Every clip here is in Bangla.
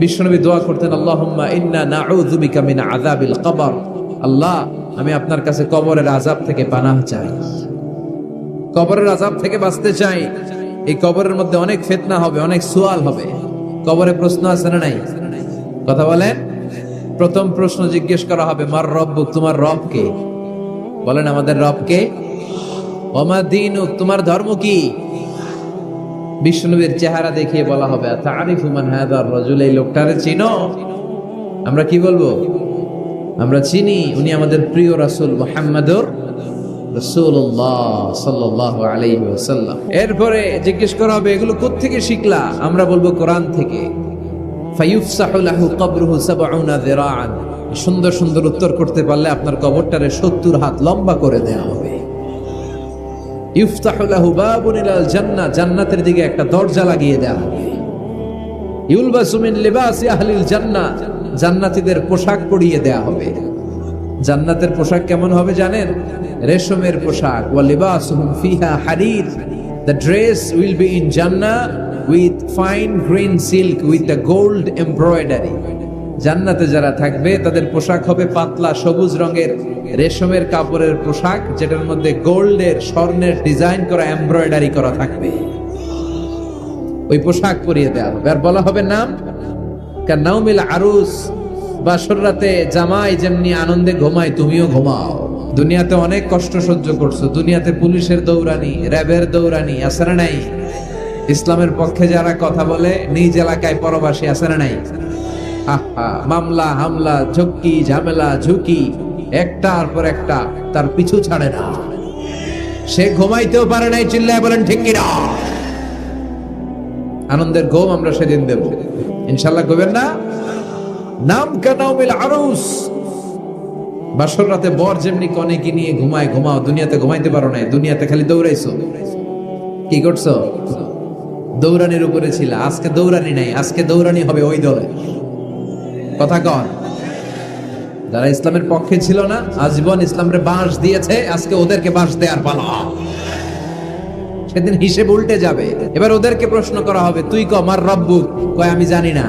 বিশ্বনবী দোয়া করতেন, আল্লাহুম্মা ইন্না নাউযু বিকা মিন আযাবিল কবর। আল্লাহ, আমি আপনার কাছে কবরের আযাব থেকে পানাহ চাই, কবরের আযাব থেকে বাঁচতে চাই। এই কবরের মধ্যে অনেক ফিতনা হবে, অনেক সুয়াল হবে। কবরে প্রশ্ন আছে না নাই? কথা বলেন। প্রথম প্রশ্ন জিজ্ঞেস করা হবে, মার রব্বুক, তোমার রব কে? বলেন, আমাদের রব কে? ওমা দীনুক, তোমার ধর্ম কি? বিশ্বনবীর চেহারা দেখিয়ে বলা হবে, তারিফু মান হাযার রাজুল, এই লোকটারে চিনো? আমরা কি বলবো? আমরা চিনি, উনি আমাদের প্রিয় রাসূল মুহাম্মদুর রাসূলুল্লাহ সাল্লাল্লাহু আলাইহি ওয়াসাল্লাম। এরপরে জিজ্ঞেস করা হবে, এগুলো কোত্থেকে শিখলা? আমরা বলবো কোরআন থেকে। ফায়ুফসাহু লাহু কবরুহু ৭০ যিরাআন। সুন্দর সুন্দর উত্তর করতে পারলে আপনার কবরটারে ৭০ হাত লম্বা করে দেয়া হবে। ইফতাহু লাহু বাবুন ইলাল জান্নাহ, জান্নাতের দিকে একটা দরজা লাগিয়ে দেয়া হবে। ইউলবাসু মিন লিবাসি আহলিল জান্নাহ, জান্নাতীদের পোশাক পরিয়ে দেয়া হবে। জান্নাতের পোশাক কেমন হবে জানেন? রেশমের পোশাক। ওয়া লিবাসুহুম ফিহা হারির, the dress will be in Jannah with fine green silk with the gold embroidery. জান্নাতে যারা থাকবে তাদের পোশাক হবে পাতলা সবুজ রঙের রেশমের কাপড়ের পোশাক, যেটার মধ্যে গোল্ডের, স্বর্ণের ডিজাইন করা, এমব্রয়ডারি করা থাকবে। ওই পোশাক পরিয়ে দেওয়া হবে। আর বলা হবে নাম কান্নাউমিল আরুস, বাসর রাতে জামাই যেমনি আনন্দে ঘুমায় তুমিও ঘুমাও। দুনিয়াতে অনেক কষ্ট সহ্য করছো, দুনিয়াতে পুলিশের দৌড়ানি, র্যাবের দৌড়ানি, আছে না নাই? ইসলামের পক্ষে যারা কথা বলে নিজ এলাকায় পরবাসী, আছে না নাই? মামলা হামলা, ঝক্কি ঝামেলা, ঝুঁকি একটার পর একটা, তার পিছু ছাড়ে না। সে ঘুমাইতেও পারে নাই, চিল্লায় বলেন ঠিক কিনা? আনন্দের ঘুম আমরা সেদিন দেব ইনশাআল্লাহ। ঘুমেন না? নাম কানাউমিল আরুস, বাসর রাতে বর যেমনি কনেকে নিয়ে ঘুমায় ঘুমাও। দুনিয়াতে ঘুমাইতে পারো নাই, দুনিয়াতে খালি দৌড়াইছো। কি করছো? দৌড়ানির উপরে ছিল। আজকে দৌড়ানি নাই, আজকে দৌড়ানি হবে ওই দলে। কথা কন। যারা ইসলামের পক্ষে ছিল না, আজীবন ইসলামের বাঁশ দিয়েছে, আজকে ওদেরকে বাঁশ দেওয়ার পালা। সেদিন হিসেব উল্টে যাবে। এবার ওদেরকে প্রশ্ন করা হবে, তুই ক মার রব্বুক? কয় আমি জানি না।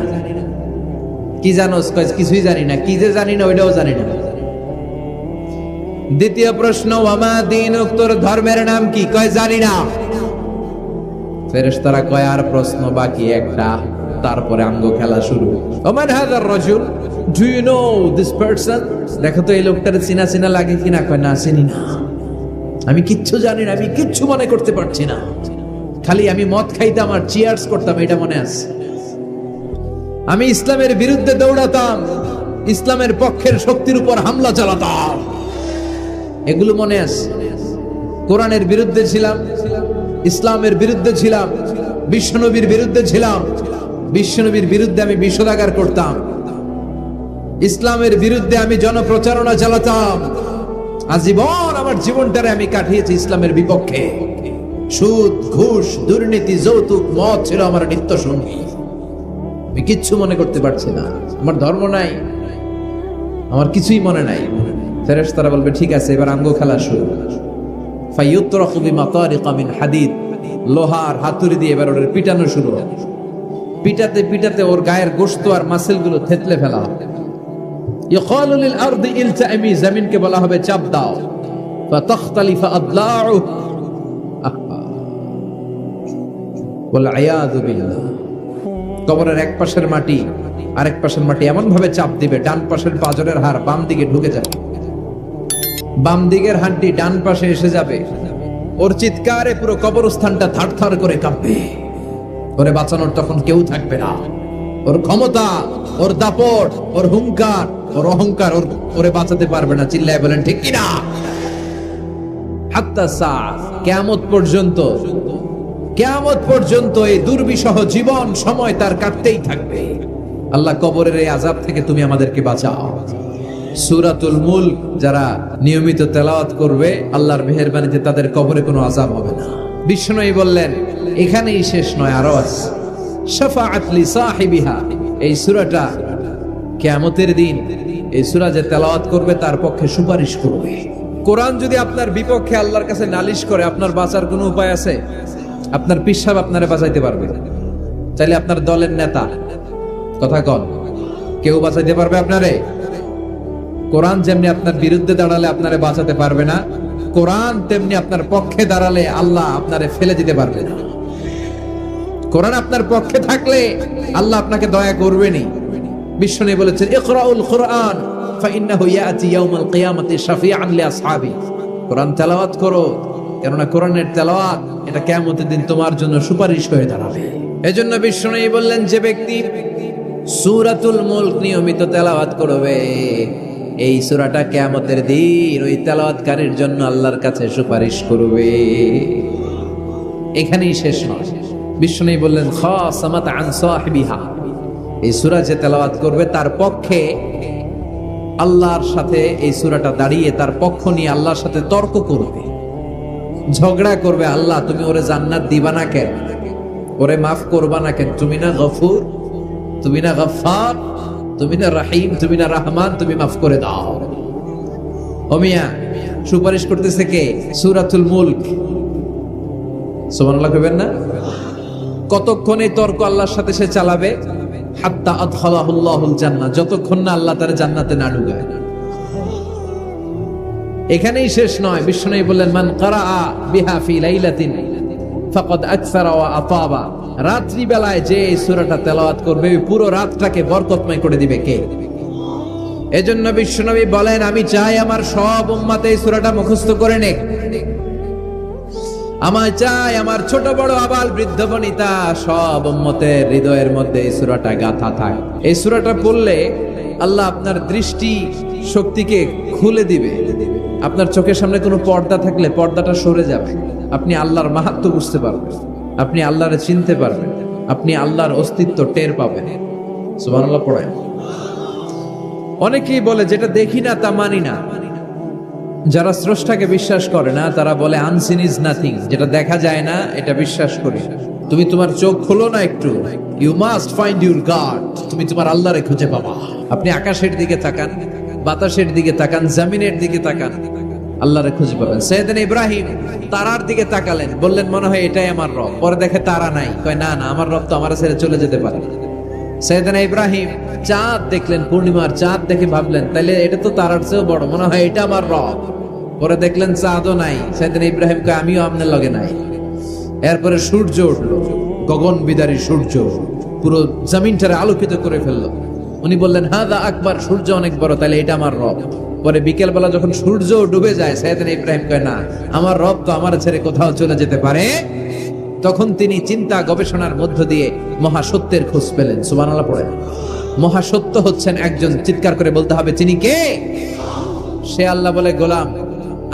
কি জানোস? কয় কিছুই জানি না। কি যে জানি না ওইটাও জানি না। দ্বিতীয় প্রশ্ন, ওয়ামা দীনুক, তোর ধর্মের নাম কি? কয় জানি না। ফেরেশতারা কয় আর প্রশ্ন বাকি একটা। তারপরে আঙ্গ খেলা শুরু। ওমান হাযার রাজুল, do you know this person? দেখো তো এই লোকটারে চিনা চিনা লাগে কিনা। কয় না, চিনি না, আমি কিচ্ছু জানি না, আমি কিচ্ছু মনে করতে পারছি না। খালি আমি মদ খাইতাম আর চিয়ার্স করতাম, এটা মনে আছে। আমি ইসলামের বিরুদ্ধে দৌড়াতাম, ইসলামের পক্ষের শক্তির উপর হামলা চালাতাম, এগুলো মনে আছে। কোরআনের বিরুদ্ধে ছিলাম, ইসলামের বিরুদ্ধে ছিলাম, বিশ্বনবীর বিরুদ্ধে ছিলাম। বিশ্বনবীর বিরুদ্ধে আমি বিষোদাগার করতাম, ইসলামের বিরুদ্ধে আমি জনপ্রচারণা চালাতাম। আজীবন আমার জীবনটারে আমি কাটিয়েছি ইসলামের বিপক্ষে। সুদ, ঘুষ, দুর্নীতি, যৌতুক, মদ ছিল আমার নিত্য সঙ্গী। আমি কিচ্ছু মনে করতে পারছি না, আমার ধর্ম নাই, আমার কিছুই মনে নাই। ফেরেশতারা বলবে ঠিক আছে, এবার আঙ্গ খেলা শুরু। ফায়ুতরাকু বিমাতারিকা মিন হাদিদ, লোহার হাতুড়ি দিয়ে এবার ওর পিটানো শুরু। পিটাতে পিটাতে ওর গায়ের গোশত আর মাসেলগুলো থেতলে ফেলা হবে। ইয়াকালু লিল আরদি ইলতাইমি, জমিনকে বলা হবে চাপ দাও। ফাতাখতালিফু আদলাউ, ওয়াল আয়াযু বিল্লাহ। কবরের এক পাশের মাটি আরেক পাশের মাটি এমন ভাবে চাপ দিবে, ডান পাশের পাঁজরের হাড় বাম দিকে ঢুকে যাবে, বাম দিকের হাড্ডি ডান পাশে এসে যাবে। ওর চিৎকারে পুরো কবরস্থানটা থারথার করে কাঁপবে। ওরে বাঁচানোর তখন কেউ থাকবে না। ওর ক্ষমতা, ওর দাপট, ওর হুঙ্কার, ওর অহংকার ওরে বাঁচাতে পারবে না। চিল্লায় বলেন ঠিক কিনা? হাত্তা সা, কিয়ামত পর্যন্ত, কিয়ামত পর্যন্ত এই দুর্বিষহ জীবন সময় তার কাটতেই থাকবে। আল্লাহ, কবরের এই আযাব থেকে তুমি আমাদেরকে বাঁচাও। সূরাতুল মুলক যারা নিয়মিত তেলাওয়াত করবে, আল্লাহর মেহেরবানিতে তাদের কবরে কোনো আযাব হবে না। বিষ্ণুই বললেন এখানেই শেষ নয়, আরো আছে। শাফাআত লি সাহিবিহা, এই সূরাটা কিয়ামতের দিন এই সূরা যে তেলাওয়াত করবে তার পক্ষে সুপারিশ করবে। কোরআন যদি আপনার বিপক্ষে আল্লাহর কাছে নালিশ করে, আপনার বাঁচার কোনো উপায় আছে? আপনার পীর সাহেব আপনারে বাঁচাইতে পারবে? চাইলে আপনার দলের নেতা কথা কন, কেউ বাঁচাইতে পারবে আপনারে? কোরআন যেমনি আপনার বিরুদ্ধে দাঁড়ালে আপনারে বাঁচাতে পারবে না, কোরআন তেমনি আপনার পক্ষে দাঁড়ালে আল্লাহ আপনারে ফেলে দিতে পারবে না। কোরআন আপনার পক্ষে থাকলে আল্লাহ আপনাকে দয়া করবেনই। বিশ্বনবী বলেছেন, ইকরাউল কুরআন ফাইন্নাহু ইয়াতি ইয়াউমাল কিয়ামাতি শাফিআন লিআসহাবি। কোরআন তেলাওয়াত করো, কেননা কোরআনের তেলাওয়াত এটা কিয়ামতের দিন তোমার জন্য সুপারিশ হয়ে দাঁড়াবে। এজন্য বিশ্বনবী বললেন, যে ব্যক্তি সূরাতুল মুলক নিয়মিত তেলাওয়াত করবে, এই সূরাটা কিয়ামতের দিন ওই তেলাওয়াতকারীর জন্য আল্লাহর কাছে সুপারিশ করবে। এখানেই শেষ নয়, বিশ্বনবী বললেন, খাসামাত আন সাহিবিহা, এই সূরা যে তেলাওয়াত করবে তার পক্ষে আল্লাহর সাথে এই সূরাটা দাঁড়িয়ে তার পক্ষ নিয়ে আল্লাহর সাথে তর্ক করবে, ঝগড়া করবে। আল্লাহ তুমি ওরে জান্নাত দিবা না কেন, ওরে মাফ করবা না কেন? তুমি না গফুর, তুমি না গফফার, তুমি না রহিম, তুমি না রহমান, তুমি মাফ করে দাও। ও মিয়া, সুপারিশ করতেছে কে? সূরাতুল মুলক। সুবহানাল্লাহ কইবেন না? কতক্ষণ এই তর্ক আল্লাহর সাথে সে চালাবে? হাত্তা আদখালাহুল্লাহুল জান্নাহ, যতক্ষণ না আল্লাহ তার জান্নাতে না ঢুকায়। এখানেই শেষ নয়, বিশ্বনবী বললেন, মান ক্বারাআ বিহা ফি লাইলাতিন ফাকাদ আকসারা ওয়া আতাবা, রাত্রি বেলায় যে এই সূরাটা তেলাওয়াত করবে পুরো রাতটাকে বরকতময় করে দিবে কে? এজন্য বিশ্বনবী বলেন, আমি চাই আমার সব উম্মত এই সূরাটা মুখস্থ করে নেক। আমার চাই আমার ছোট বড় আবাল বৃদ্ধ বনিতা সব উম্মতের হৃদয়ের মধ্যে এই সূরাটা গাঁথা থাক। এই সূরাটা পড়লে আল্লাহ আপনার দৃষ্টি শক্তিকে খুলে দিবে। আপনার চোখের সামনে কোনো পর্দা থাকলে পর্দাটা সরে যাবে, আপনি আল্লাহর মাহাত্ম্য বুঝতে পারবেন, আপনি আল্লাহরে চিনতে পারবেন, আপনি আল্লাহর অস্তিত্ব টের পাবেন। সুবহানাল্লাহ পড়েন। অনেকেই বলে যেটা দেখি না তা মানি না। যারা স্রষ্টাকে বিশ্বাস করে না তারা বলে আনসিন ইজ নাথিং, যেটা দেখা যায় না এটা বিশ্বাস করি। তুমি তোমার চোখ খোলো না একটু, you must find your God, তুমি তোমার আল্লাহরে খুঁজে পাবা। আপনি আকাশের দিকে তাকান, বাতাসের দিকে তাকান, জমিনের দিকে তাকান, আল্লাহরে খুঁজে পাবেন। সাইয়েদনা ইব্রাহিম তারার দিকে তাকালেন, বললেন মনে হয় এটাই আমার রব। পরে দেখে তারা নাই, কয় না না, আমার রব তো আমার ছেড়ে চলে যেতে পারে। সাইয়েদনা ইব্রাহিম চাঁদ দেখলেন, পূর্ণিমার চাঁদ দেখে ভাবলেন তাইলে এটা তো তারার চেয়েও বড়, মনে হয় এটা আমার রব। পরে দেখলেন চাঁদও নাই, সাইয়েদনা ইব্রাহিম কয় আমিও আপনার লগে নাই। এরপরে সূর্য উঠলো, গগন বিদারী সূর্য পুরো জমিনটারে আলোকিত করে ফেললো। উনি বললেন হাদা আকবার, সূর্য অনেক বড়, তাহলে এটা আমার রব। পরে বিকেল বেলা যখন সূর্য ডুবে যায়, সাইয়েদনা ইব্রাহিম কয় না, আমার রব তো আমার ছেড়ে কোথাও চলে যেতে পারে। তখন তিনি চিন্তা গবেষণার মধ্য দিয়ে মহাসত্যের খোঁজ পেলেন। সুবহানাল্লাহ পড়েন। মহাসত্য হচ্ছেন একজন, চিৎকার করে বলতে হবে তিনি কে? সে আল্লাহ বলে, গোলাম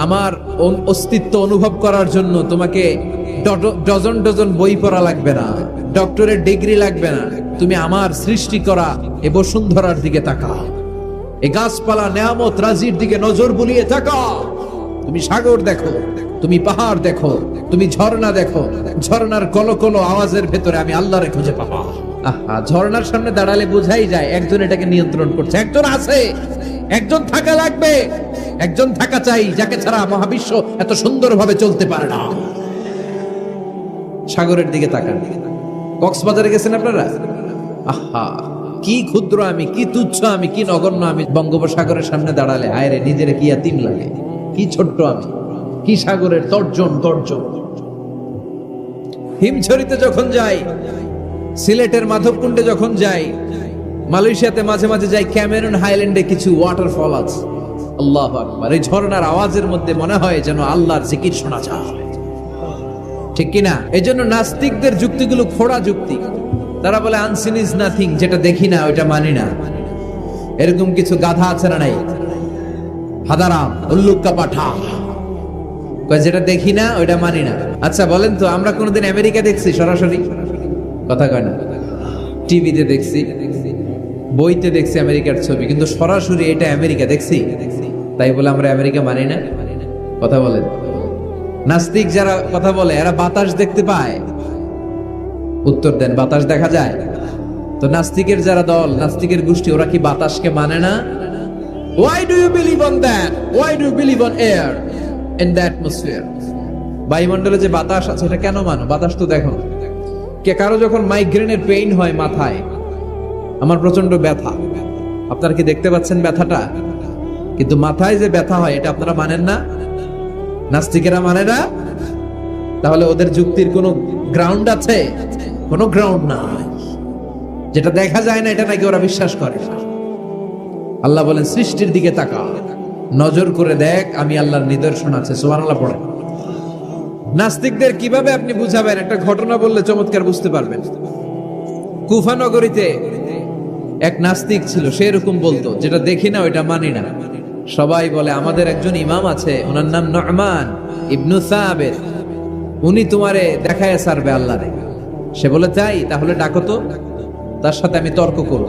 আমার অস্তিত্ব অনুভব করার জন্য তোমাকে ডজন ডজন বই পড়া লাগবে না, ডক্টরের ডিগ্রি লাগবে না, তুমি আমার সৃষ্টি করা এ বসুন্ধরার দিকে তাকাও, এই গাছপালা নেয়ামত রাজির দিকে নজর বুলিয়ে তাকাও। তুমি সাগর দেখো, তুমি পাহাড় দেখো, তুমি ঝর্ণা দেখো, ঝর্ণার কলকলো আওয়াজের ভেতরে আমি আল্লাহরে খুঁজে পাবো। আহা, ঝর্ণার সামনে দাঁড়ালে বোঝাই যায় একজন এটাকে নিয়ন্ত্রণ করছে, একজন আছে, একজন থাকা লাগবে, একজন থাকা চাই যাকে ছাড়া মহাবিশ্ব এত সুন্দরভাবে চলতে পারে না। সাগরের দিকে তাকান। কক্সবাজারে গেছেন আপনারা? আহা, কি ক্ষুদ্র আমি, কি তুচ্ছ আমি, কি নগণ্য আমি। বঙ্গোপসাগরের সামনে দাঁড়ালে হায় রে, নিজের কি এতিম লাগে, কি ছোট্ট আমি, কি সাগরের তর্জন গর্জন। হিমছড়িতে যখন যাই, সিলেটের মাধবকুণ্ডে যখন যাই, মালয়েশিয়াতে মাঝে মাঝে যাই, ক্যামেরন হাইল্যান্ডে কিছু ওয়াটারফল আছে। আল্লাহু আকবার, এই ঝর্ণার আওয়াজের মধ্যে মনে হয় যেন আল্লাহর জিকির শোনা যায়, ঠিক কিনা? এই জন্য নাস্তিকদের যুক্তিগুলো খোড়া যুক্তি। তারা বলে আনসিন ইজ নাথিং, যেটা দেখি না ওইটা মানি না। এরকম কিছু গাধা আছে না নাই? হাদারাম, উল্লুক্কা পাঠা, যেটা দেখি না ওইটা মানি না। আচ্ছা বলেন তো, আমরা কোনোদিন আমেরিকা দেখছি সরাসরি? কথা কয় না। টিভিতে দেখছি, বইতে দেখছি আমেরিকার ছবি, কিন্তু সরাসরি এটা আমেরিকা দেখছি? তাই বলে আমরা আমেরিকা মানি না? কথা বলেন। নাস্তিক যারা কথা বলে এরা বাতাস দেখতে পায়? উত্তর দেন, বাতাস দেখা যায়? তো নাস্তিকের যারা দল, নাস্তিকের গোষ্ঠী, ওরা কি বাতাসকে মানে না? Why do you believe on that? Why do you believe on air in the atmosphere? বায়ুমণ্ডলে যে বাতাস আছে এটা কেন মানো? বাতাস তো দেখো। কে কারো যখন মাইগ্রেনের পেইন হয় মাথায়, আমার প্রচন্ড ব্যথা। আপনারা কি দেখতে পাচ্ছেন ব্যথাটা? কিন্তু মাথায় যে ব্যথা হয় এটা আপনারা মানেন না, নাস্তিকেরা মানে না। তাহলে ওদের যুক্তির কোনো গ্রাউন্ড আছে? কোনো গ্রাউন্ড নাই। যেটা দেখা যায় না এটা নাকি ওরা বিশ্বাস করে। আল্লাহ বলেন সৃষ্টির দিকে তাকা, নজর করে দেখ, আমি আল্লাহর নিদর্শন আছে। সুবহানাল্লাহ পড়েন। নাস্তিকদের কিভাবে আপনি বুঝাবেন? একটা ঘটনা বললে চমৎকার বুঝতে পারবেন। কুফা নগরীতে এক নাস্তিক ছিল, সে এরকম বলতো, যেটা দেখি না ওইটা মানি না। সবাই বলে আমাদের একজন ইমাম আছে, ওনার নাম নু'মান ইবনু সাবিত, উনি তোমারে দেখায় ছাড়বে আল্লাহরে। সে বলে তাই, তাহলে ডাকো তো, তার সাথে আমি তর্ক করব।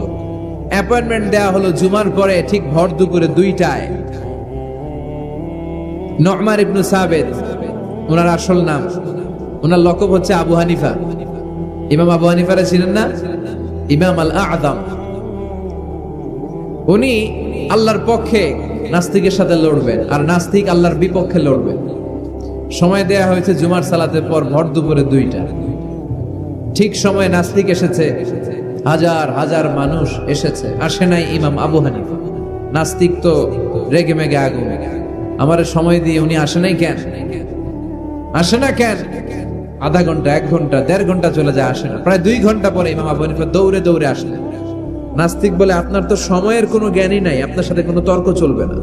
অ্যাপয়েন্টমেন্ট দেওয়া হলো জুমার পরে ঠিক ভর দুপুরে 2টায়। নু'মান ইবনু সাবিত ওনার আসল নাম, ওনার লকব হচ্ছে আবু হানিফা। ইমাম আবু হানিফারে ছিলেন না? ইমাম আল আযম। উনি আল্লাহর পক্ষে নাস্তিকের সাথে লড়বেন, আর নাস্তিক আল্লাহর বিপক্ষে লড়বেন। সময় দেয়া হয়েছে জুমার সালাতের পর ভর দুপুরে 2টা। ঠিক সময় নাস্তিক এসেছে, হাজার হাজার মানুষ এসেছে, আসে নাই ইমাম আবু হানিফা। নাস্তিক তো রেগে মেগে আগুন, আমার সময় দিয়ে উনি আসে নাই কেন, আসে না কেন? আধা ঘন্টা, 1 ঘন্টা, 1.5 ঘন্টা চলে যায়, আসে না। প্রায় 2 ঘন্টা পরে ইমাম আবু হানিফা দৌড়ে দৌড়ে আসলেন। নাস্তিক বলে আপনার তো সময়ের কোনো জ্ঞানই নাই, আপনার সাথে কোনো তর্ক চলবে না।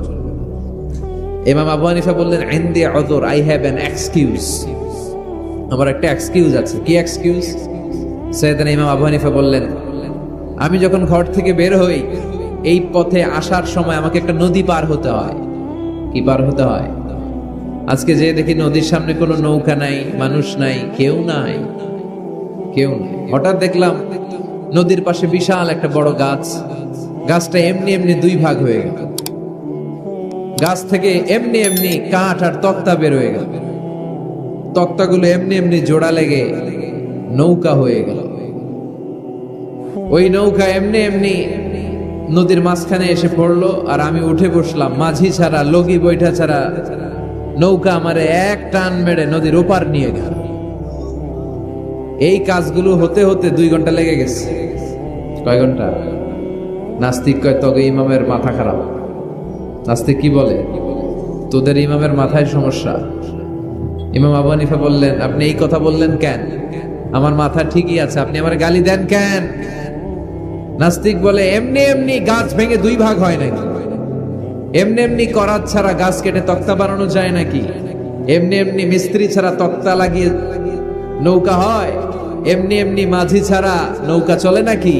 ইমাম আবু হানিফা বললেন ইনদি উযর, আই হ্যাভ অ্যান এক্সকিউজ, আমার একটা এক্সকিউজ আছে। কি এক্সকিউজ? সাইয়েদনা ইমাম আবু হানিফা বললেন, আমি যখন ঘর থেকে বের হই, এই পথে আসার সময় আমাকে একটা নদী পার হতে হয়। কি পার হতে হয়? আজকে যে দেখি নদীর সামনে কোনো নৌকা নাই, মানুষ নাই, কেউ নাই, কেউ নাই। হঠাৎ দেখলাম নদীর পাশে বিশাল একটা বড় গাছ, গাছটা এমনি এমনি 2 ভাগ হয়ে গেল। গাছ থেকে এমনি এমনি কাঠ আর তক্তা বের হয়ে গেল, তক্তাগুলো এমনি এমনি জোড়া লেগে নৌকা হয়ে গেল। ওই নৌকা এমনি এমনি নদীর মাঝখানে এসে পড়লো, আর আমি উঠে বসলাম। মাঝি ছাড়া, লগি বৈঠা ছাড়া নৌকা আমারে এক টান মেরে নদীর ওপার নিয়ে গেল। এই কাজগুলো হতে হতে 2 ঘন্টা লেগে গেছে। কয় ঘন্টা? নাস্তিক কয় তবে ইমামের মাথা খারাপ। নাস্তিক কি বলে? তোদের ইমামের মাথায় সমস্যা। ইমাম আবু হানিফা বললেন, আপনি এই কথা বললেন কেন? আমার মাথা ঠিকই আছে, আপনি আমার গালি দেন কেন? নাস্তিক বলে এমনি এমনি গাছ ভেঙে 2 ভাগ হয় নাকি? এমনি এমনি করাত ছাড়া গাছ কেটে তক্তা বানানো যায় নাকি? এমনি এমনি মিস্ত্রি ছাড়া তক্তা লাগিয়ে নৌকা হয়? এমনি এমনি মাঝি ছাড়া নৌকা চলে নাকি?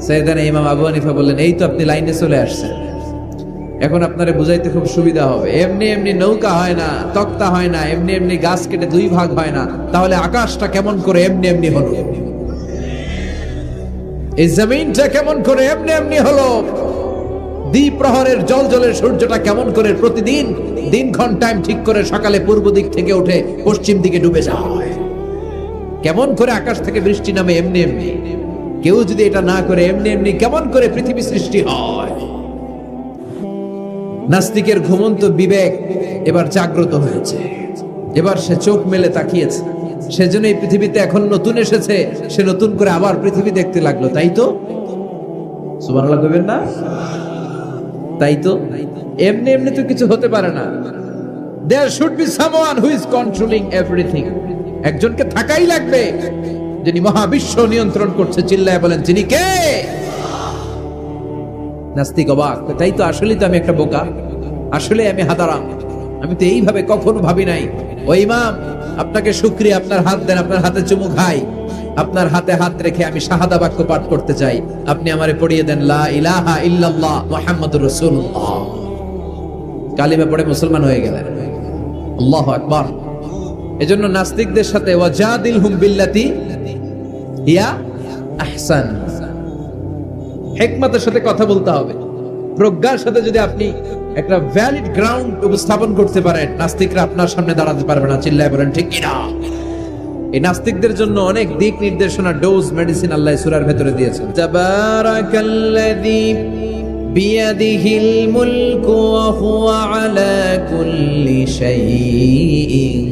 সাইয়েদনা ইমাম আবু হানিফা বললেন, এই তো আপনি লাইনে চলে আসছেন, এখন আপনারে বুঝাইতে খুব সুবিধা হবে। এমনি এমনি নৌকা হয় না, তক্তা হয় না, এমনি এমনি গাছ কেটে 2 ভাগ হয় না, তাহলে আকাশটা কেমন করে এমনি এমনি হলো? এই জমিনটা কেমন করে এমনি এমনি হলো? দ্বিপ্রহরের জলজলের সূর্যটা কেমন করে প্রতিদিন দিনক্ষণ টাইম ঠিক করে সকালে পূর্ব দিক থেকে উঠে পশ্চিম দিকে ডুবে যায়? কেমন করে আকাশ থেকে বৃষ্টি নামে এমনি এমনি? কেউ যদি এটা না করে এমনি এমনি কেমন করে পৃথিবী সৃষ্টি হয়? নাস্তিকের ঘুমন্ত বিবেক এবার জাগ্রত হয়েছে, এবার সে চোখ মেলে তাকিয়েছে। সেজন্য এই পৃথিবীতে এখন নতুন এসেছে, সে নতুন করে আবার পৃথিবী দেখতে লাগলো। তাই তো? সুবহানাল্লাহ কইবেন না? তাই তো? এমনি এমনি তো কিছু হতে পারে না। There should be someone who is controlling everything. একজনকে থাকাই লাগবে যিনি মহাবিশ্ব নিয়ন্ত্রণ করছে। চিল্লায় বলেন, যিনি কে? নাস্তিক অবাক, তাই তো, আসলেই তো আমি একটা বোকা, আসলে আমি হাদারাম, আমি তো এইভাবে কখনো ভাবি নাই। ও ইমাম, আপনাকে শুকরিয়া, আপনার হাত দেন, আপনার হাতে চুমু খাই, আপনার হাতে হাত রেখে আমি শাহাদা বাক্য পাঠ করতে চাই, আপনি আমারে পড়িয়ে দেন লা ইলাহা ইল্লাল্লাহ মুহাম্মাদুর রাসূলুল্লাহ। কালিমা পড়ে মুসলমান হয়ে গেলেন। আল্লাহু আকবার। এজন্য নাস্তিকদের সাথে ওয়াজাদিলহুম বিল্লাতি হিয়া আহসান, হিকমতের সাথে কথা বলতে হবে। প্রজ্ঞার সাথে যদি আপনি একটা ভ্যালিড গ্রাউন্ড উপস্থাপন করতে পারেন, নাস্তিকরা আপনার সামনে দাঁড়াতে পারবে না। চিল্লায় বলেন ঠিক কিনা? এই নাস্তিকদের জন্য অনেক দিক নির্দেশনা, ডোজ, মেডিসিন আল্লাহ সূরার ভেতরে দিয়েছেন। তাবারাকাল্লাযী বিয়াদিহিল মুলকু ওয়া হুয়া আলা কুল্লি শাইইন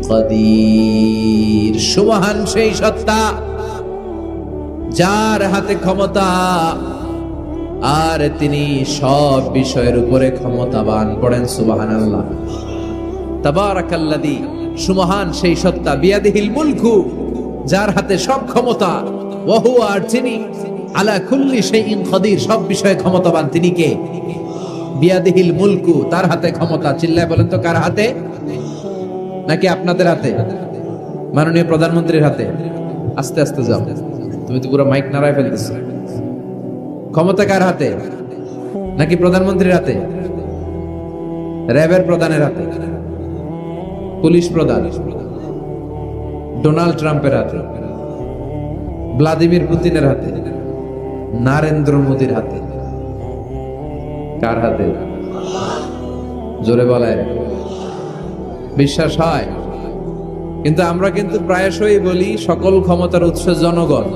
কাদির। সুবহান সেই সত্তা যার হাতে ক্ষমতা আর তিনি সব বিষয়ের উপরে ক্ষমতাবান। পড়েন সুবহানাল্লাহ। তাবারাকাল্লাযী, সুমহান সেই সত্তা, বিয়াদিহিল মুলকু, যার হাতে সব ক্ষমতা, ওয়া হুয়া, আর তিনি আলা কুল্লি শাইইন কাদির, সব বিষয়ে ক্ষমতাবান। তিনি কে? বিয়াদিহিল মুলকু, তার হাতে ক্ষমতা। চিল্লায় বলেন তো কার হাতে? নাকি আপনাদের হাতে? মাননীয় প্রধানমন্ত্রীর হাতে? আস্তে আস্তে যাও, তুমি তো পুরো মাইক নাড়ায় ফেলতেছো। ক্ষমতা কার হাতে? নাকি প্রধানমন্ত্রীর হাতে? র্যাবের প্রধানের হাতে? পুলিশ প্রধান ডোনাল্ড ট্রাম্পের হাতে? ভ্লাদিমির পুতিনের হাতে? নরেন্দ্র মোদীর হাতে? কার হাতে? জোরে বলেন। বিশ্বাস হয়? কিন্তু আমরা কিন্তু প্রায়শই বলি সকল ক্ষমতার উৎস জনগণ।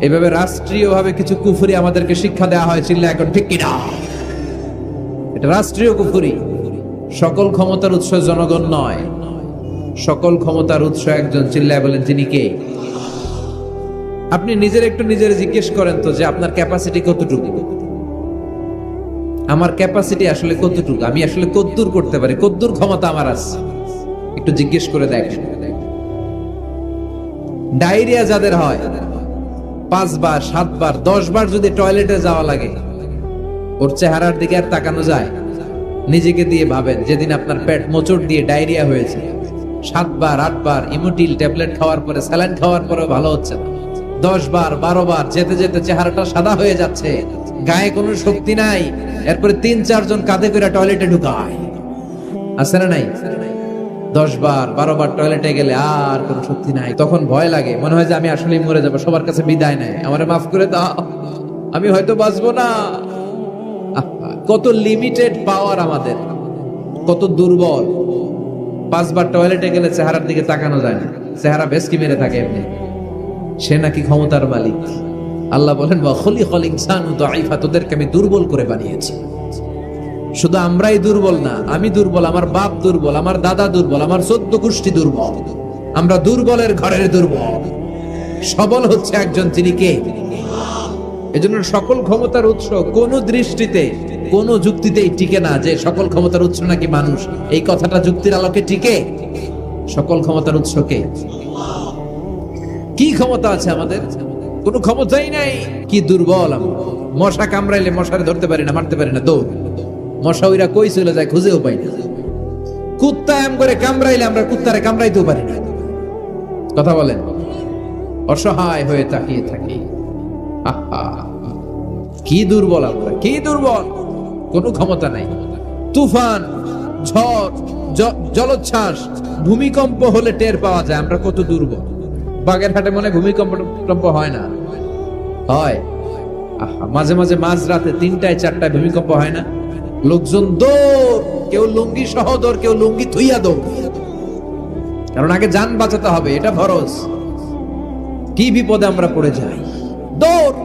এভাবে রাষ্ট্রীয়ভাবে কিছু কুফরি আমাদেরকে শিক্ষা দেওয়া হয়, চিল্লা এখন ঠিক কিনা? এটা রাষ্ট্রীয় কুফরি। সকল ক্ষমতার উৎস জনগণ নয়, সকল ক্ষমতার উৎস একজন। চিল্লায় বলেন তিনি কে? আপনি নিজের একটু নিজের জিজ্ঞেস করেন তো যে আপনার ক্যাপাসিটি কতটুকু? আমার ক্যাপাসিটি আসলে কতটুকু? আমি আসলে কদ্দূর করতে পারি? কদ্দূর ক্ষমতা আমার আছে? একটু জিজ্ঞেস করে দেখেন। ডায়রিয়া যাদের হয়, 5 বার 7 বার 10 বার যদি টয়লেটে যাওয়া লাগে, ওর চেহারার দিকে আর তাকানো যায়? নিজেকে দিয়ে ভাবেন, যেদিন আপনার পেট মোচড় দিয়ে ডায়রিয়া হয়েছে, 7 বার 8 বার ইমোটিল ট্যাবলেট খাওয়ার পরে, স্যালাইন খাওয়ার পরে ভালো হচ্ছে না, 10 বার 12 বার যেতে যেতে চেহারাটা সাদা হয়ে যাচ্ছে, গায়ে কোনো শক্তি নাই, এরপরে 3-4 জন কাঁধে করে টয়লেটে ঢুকায়, আছে না নাই? 10 বার 12 বার টয়লেটে গেলে আর কোনো শক্তি নাই, তখন ভয় লাগে, মনে হয় যে আমি আসলেই মরে যাবো, সবার কাছে বিদায় নেয়, আমারে মাফ করে দাও, আমি হয়তো বাঁচবো না। কত লিমিটেড পাওয়ার আমাদের, কত দুর্বল। 5 বার টয়লেটে গেলে চেহারার দিকে তাকানো যায় না, চেহারা বেশকি মেরে থাকে এমনি। সে নাকি ক্ষমতার মালিক। আল্লাহ বলেন ওয়া খুলিকাল ইনসানু দাঈফা, তোদেরকে আমি দুর্বল করে বানিয়েছি। শুধু আমরাই দুর্বল না, আমি দুর্বল, আমার বাপ দুর্বল, আমার দাদা দুর্বল, আমার 14 গোষ্ঠী দুর্বল। আমরা দুর্বলের ঘরের দুর্বল। সবল হচ্ছে একজন, তিনি কে? এজন্য সকল ক্ষমতার উৎস কোন দৃষ্টিতে, কোন যুক্তিতেই টিকে না যে সকল ক্ষমতার উৎস নাকি মানুষ। এই কথাটা যুক্তির আলোকে টিকে? সকল ক্ষমতার উৎস কে? কি ক্ষমতা আছে আমাদের? কোনো ক্ষমতাই নাই। কি দুর্বল আমরা। মশা কামড়াইলে মশারে ধরতে পারি না, মারতে পারি না, দৌড়। মশা ওইরা কই চলে যায় খুঁজেও পাই না। কুত্তা এম করে কামড়াইলে আমরা কুত্তারে কামড়াইতেও পারি না। কথা বলেন। অসহায় হয়ে তাকিয়ে থাকি। কি দুর্বল আমরা, কি দুর্বল। কোনো ক্ষমতা নাই। তুফান, ঝড়, জলোচ্ছ্বাস, ভূমিকম্প হলে টের পাওয়া যায় আমরা কত দুর্বল। বাগেরহাটে মনে ভূমিকম্প হয় না? হয়। মাঝে মাঝে মাঝরাতে 3টায় 4টায় ভূমিকম্প হয় না? লোকজন দৌড়, কেউ লুঙ্গি সহ দৌড়, কেউ লুঙ্গি থুইয়া দৌড়, কারণ আগে জান বাঁচাতে হবে, এটা ফরজ। কি বিপদে আমরা পড়ে যাই। দৌড়।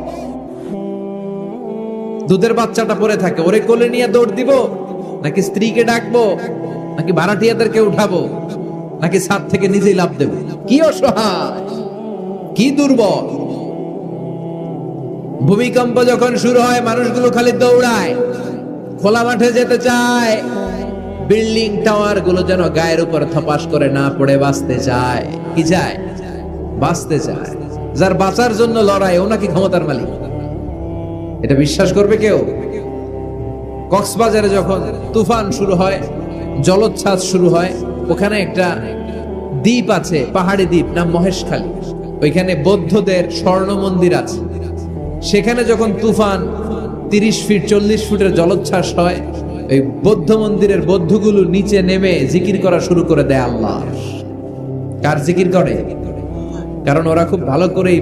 দুধের বাচ্চাটা পড়ে থাকে, ওরে কোলে নিয়ে দৌড় দিব, নাকি স্ত্রীকে ডাকবো, নাকি ভাড়াটিয়াদেরকে উঠাবো, নাকি ছাদ থেকে নিজেই লাফ দেব? কি অসহায়, কি দুর্বল। ভূমিকম্প যখন শুরু হয় মানুষগুলো খালি দৌড়ায়, খোলা মাঠে যেতে চায়, বিল্ডিং টাওয়ার গুলো যেন গায়ের উপর থপাস করে না পড়ে বাঁচতে চায়। কি চায়? বাঁচতে চায়। যার বাঁচার জন্য লড়াই, ও নাকি ক্ষমতার মালিক। এটা বিশ্বাস করবে কেউ? কক্সবাজারে যখন তুফান শুরু হয়, জলোচ্ছ্বাস শুরু হয়, ওখানে একটা দ্বীপ আছে, পাহাড়ি দ্বীপ, নাম মহেশখালী। ওইখানে বৌদ্ধদের স্বর্ণ মন্দির আছে। সেখানে যখন তুফান 30 ফিট 40 ফুটের জলোচ্ছ্বাস হয়, এই বৌদ্ধ মন্দিরের বৌদ্ধগুলো নিচে নেমে জিকির করা শুরু করে দেয় আল্লাহ। কার জিকির করে? কারণ ওরা খুব ভালো করেই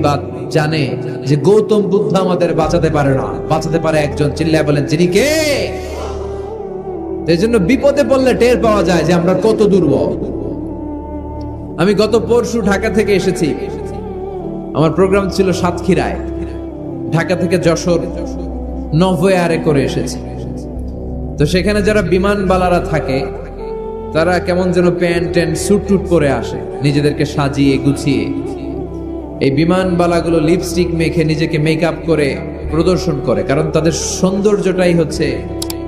জানে যে গৌতম বুদ্ধ আমাদের বাঁচাতে পারে না, বাঁচাতে পারে একজন। চিল্লায় বলেন যিনি কে? এই জন্য বিপদে পড়লে টের পাওয়া যায় যে আমরা কত দুর্বল। আমি গত পরশু ঢাকা থেকে এসেছি, আমার প্রোগ্রাম ছিল সাতক্ষীরায়। ঢাকা থেকে যশোর নভোয়ারে করে এসেছি। তো সেখানে যারা বিমানবালারা থাকে তারা কেমন যেন প্যান্ট ট্যান্ট স্যুট টুট পরে আসে, নিজেদেরকে সাজিয়ে গুছিয়ে। এই বিমানবালাগুলো লিপস্টিক মেখে নিজেকে মেকআপ করে প্রদর্শন করে, কারণ তাদের সৌন্দর্যটাই হচ্ছে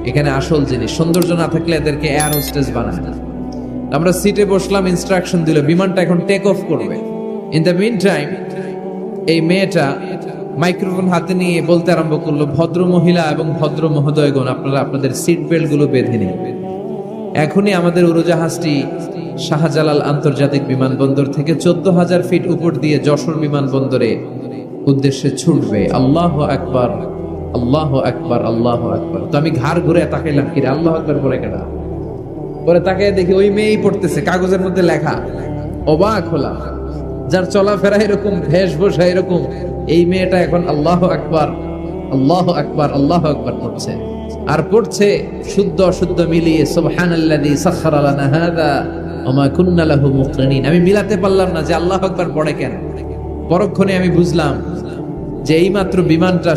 এখানে আসল জিনিস। সৌন্দর্য না থাকলে এদেরকে এয়ার হোস্টেস বানায় না। আমরা সিটে বসলাম, ইনস্ট্রাকশন দিল বিমানটা এখন টেক অফ করবে। ইন দ্য মিন টাইম এই মেয়েটা মাইক্রোফোন হাতে নিয়ে বলতে আরম্ভ করলো, ভদ্র মহিলা এবং ভদ্র মহোদয়গণ, আপনারা আপনাদের সিট বেল্ট গুলো বেঁধে নিন। এখনই আমাদের উড়োজাহাজটি শাহজালাল আন্তর্জাতিক বিমানবন্দর থেকে 14,000 ফিট উপর দিয়ে যশোর বিমানবন্দরে উদ্দেশ্যে ছুটবে। আল্লাহু আকবার, আল্লাহু আকবার, আল্লাহু আকবার। তো আমি ঘাড় ঘুরে তাকাইলাম, কি রে আল্লাহু আকবার পরে কেনা? পরে তাকে দেখি ওই মেয়েই পড়তেছে, কাগজের মধ্যে লেখা। অবাক হলাম, যার চলাফেরা এরকম, বেশভূষা এরকম, এই মেয়েটা এখন আল্লাহু আকবার, আল্লাহু আকবার, আল্লাহু আকবার পড়ছে। আর পড়ছে শুদ্ধ অশুদ্ধ মিলিয়ে, সুবহানাল্লাযী সাখখারা লানা হাযা ওয়া মা কুন্না লাহু মুকরিনিন। আমি মিলাতে পারলাম না যে আল্লাহু আকবার পড়ে কেন। পরক্ষণে আমি বুঝলাম যে এইমাত্র বিমানটা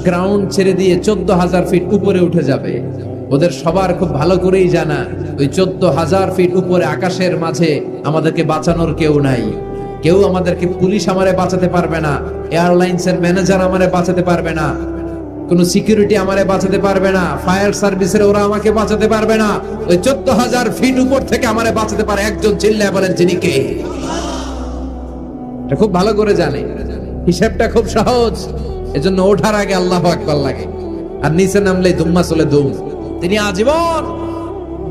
গ্রাউন্ড ছেড়ে দিয়ে 14,000 ফিট উপরে উঠে যাবে। ওদের সবার খুব ভালো করেই জানা, ওই 14,000 ফিট উপরে আকাশের মাঝে আমাদেরকে বাঁচানোর কেউ নাই। কেউ আমাদেরকে, পুলিশ আমারে বাঁচাতে পারবে না, এয়ারলাইন্সের ম্যানেজার আমারে বাঁচাতে পারবে না, কোন সিকিউরিটি আমারে বাঁচাতে পারবে না, ফায়ার সার্ভিসের ওরা আমাকে বাঁচাতে পারবে না। ওই 14,000 ফিট উপর থেকে আমারে বাঁচাতে পারে একজন, চিল্লায় বলেন যিনি কে? এটা খুব ভালো করে জানে, হিসাবটা খুব সহজ। এজন্য ওঠার আগে আল্লাহু আকবার লাগে, আর নিচে নামলেই দুম্মা চলে দুম। তিনি আজীবন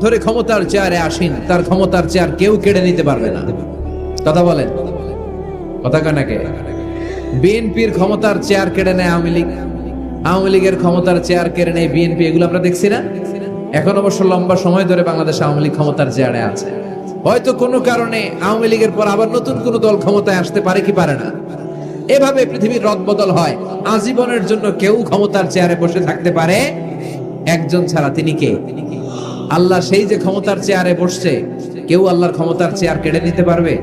ধরে ক্ষমতার চেয়ারে আসীন, তার ক্ষমতার চেয়ার কেউ কেড়ে নিতে পারবে না। কথা বলেন, কথা কানাকে? বিএনপির ক্ষমতার চেয়ার কেড়ে নেয় আওয়ামী লীগ, আওয়ামী লীগের ক্ষমতার চেয়ার কেড়ে নেয় বিএনপি। এগুলো আমরা দেখছি না? এখন অবশ্য লম্বা সময় ধরে বাংলাদেশ আওয়ামী লীগ ক্ষমতার চেয়ারে আছে। হয়তো কোনো কারণে আওয়ামী লীগের পর আবার নতুন কোন দল ক্ষমতায় আসতে পারে কি পারে না। এভাবে পৃথিবীর রদবদল হয়। আজীবনের জন্য কেউ ক্ষমতার চেয়ারে বসে থাকতে পারে একজন ছাড়া, তিনি কে? আল্লাহ। সেই যে ক্ষমতার চেয়ারে বসছে, কেউ আল্লাহর ক্ষমতার চেয়ার কেড়ে নিতে পারবে?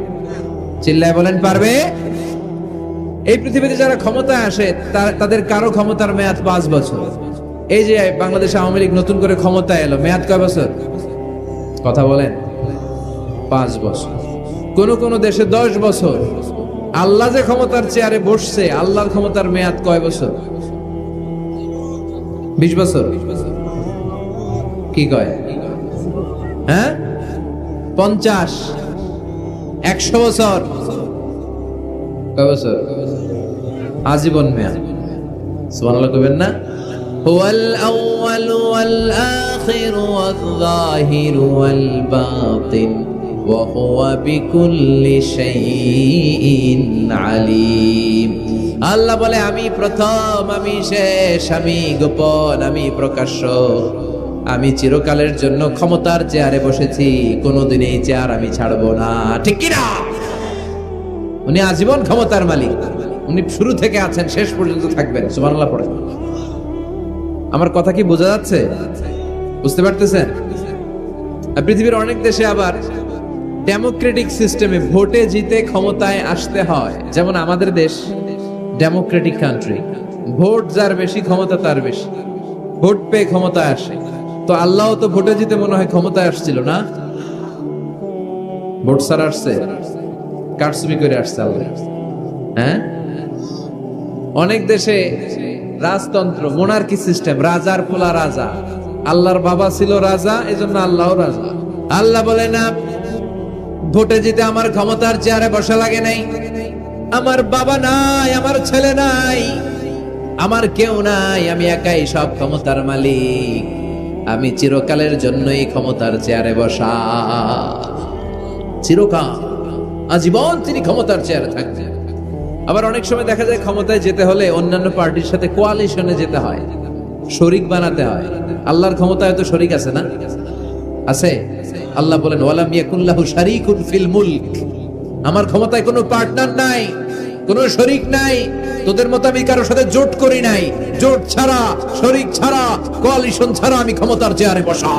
চিল্লায় বলেন পারবে? এই পৃথিবীতে যারা ক্ষমতায় আসে তাদের কারো ক্ষমতার মেয়াদ 5 বছর। এই যে বাংলাদেশ আওয়ামী লীগ নতুন করে ক্ষমতায় এলো, মেয়াদ কয় বছর? কথা বলেন, 5 বছর। কোন কোন দেশে 10 বছর। আল্লাহ যে ক্ষমতার চেয়ারে বসছে, আল্লাহর ক্ষমতার মেয়াদ কয় বছর? 20 বছর। কি কয়? হ্যাঁ, 50, 100 বছর। কয় বছর? আজীবন মেয়াদ। সুবহানাল্লাহ কইবেন না? হুয়াল আউয়ালু ওয়াল আখিরু ওয়াল যাহিরু ওয়াল বাতিন ওয়া হুয়া বিকুল্লি শাইইন আলীম। আল্লাহ বলে, আমি প্রথম, আমি শেষ, আমি গোপন, আমি প্রকাশ্য। আমি চিরকালের জন্য ক্ষমতার চেয়ারে বসেছি, কোনোদিন এই চেয়ার আমি ছাড়বো না। ঠিক কি না? উনি আজীবন ক্ষমতার মালিক। উনি শুরু থেকে আছেন, শেষ পর্যন্ত থাকবেন। সুবহানাল্লাহ পড়ে। আমার কথা কি বোঝা যাচ্ছে? বুঝতে পারতেছেন? পৃথিবীর অনেক দেশে আবার ডেমোক্রেটিক সিস্টেমে ভোটে জিতে ক্ষমতায় আসতে হয়। যেমন আমাদের দেশ ডেমোক্রেটিক কান্ট্রি, ভোট যার বেশি ক্ষমতা তার বেশি, ভোট পেয়ে ক্ষমতায় আসে। তো আল্লাহ তো ভোটে জিতে মনে হয় ক্ষমতায় আসছিল না, ভোট ছাড়া আসছে, কারচুপি করে আসছে আল্লাহ। হ্যাঁ, অনেক দেশে রাজতন্ত্র, মোনার্কি সিস্টেম, রাজার পোলা রাজা। আল্লাহর বাবা ছিল রাজা, এজন্য আল্লাহও রাজা। আল্লাহ বলে না, ভোটে জিতে আমার ক্ষমতার চেয়ারে বসা লাগে নাই। আমার বাবা নাই, আমার ছেলে নাই, আমার কেউ নাই, আমি একাই সব ক্ষমতার মালিক। আমি চিরকালের জন্যই ক্ষমতার চেয়ারে বসা। চিরকাল, আজীবন তিনি ক্ষমতার চেয়ারে থাকবেন। আবার অনেক সময় দেখা যায় ক্ষমতায় যেতে হলে অন্যান্য পার্টির সাথে কোয়ালিশনে যেতে হয়, শরিক বানাতে হয়। আল্লাহর ক্ষমতায় তো শরিক আছে না? আছে। আল্লাহ বলেন, ওয়ালাম ইয়াকুল্লাহু শারীকুন ফিল মুলক। আমার ক্ষমতায় কোনো পার্টনার নাই, কোনো শরিক নাই। তোদের মতো আমি কারোর সাথে জোট করি নাই। জোট ছাড়া, শরিক ছাড়া, কোয়ালিশন ছাড়া আমি ক্ষমতার চেয়ারে বসা।